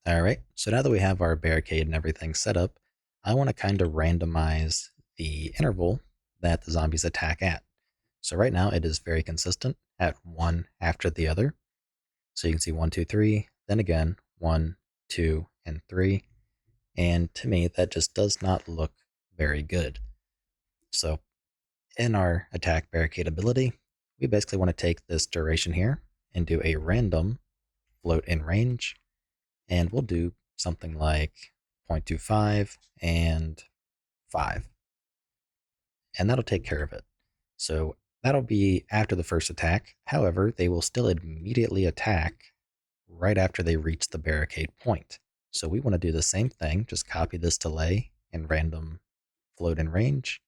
All right, so now that we have our barricade and everything set up, I want to kind of randomize the interval that the zombies attack at. So right now it is very consistent at one after the other. So you can see one, two, three, then again, one, two, and three. And to me, that just does not look very good. So in our attack barricade ability, we basically want to take this duration here and do a random float in range, and we'll do something like 0.25 and 5, and that'll take care of it. So that'll be after the first attack. However, they will still immediately attack right after they reach the barricade point. So we want to do the same thing, just copy this delay and random float in range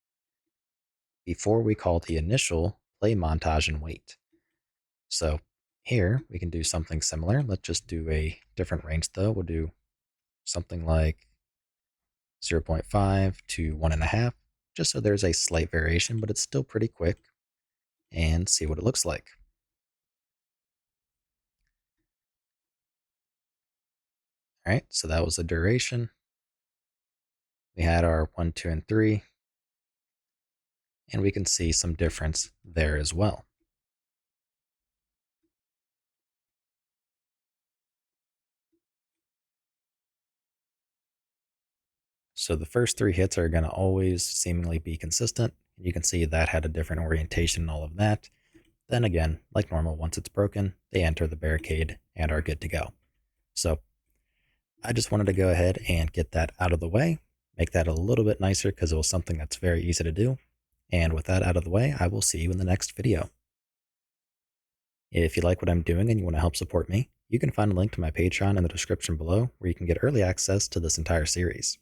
before we call the initial play montage and wait. So here we can do something similar. Let's just do a different range though. We'll do something like 0.5 to 1.5, just so there's a slight variation, but it's still pretty quick, and see what it looks like. All right, so that was the duration. We had our 1, 2, and 3, and we can see some difference there as well. So the first 3 hits are going to always seemingly be consistent. You can see that had a different orientation and all of that. Then again, like normal, once it's broken, they enter the barricade and are good to go. So I just wanted to go ahead and get that out of the way, make that a little bit nicer because it was something that's very easy to do. And with that out of the way, I will see you in the next video. If you like what I'm doing and you want to help support me, you can find a link to my Patreon in the description below where you can get early access to this entire series.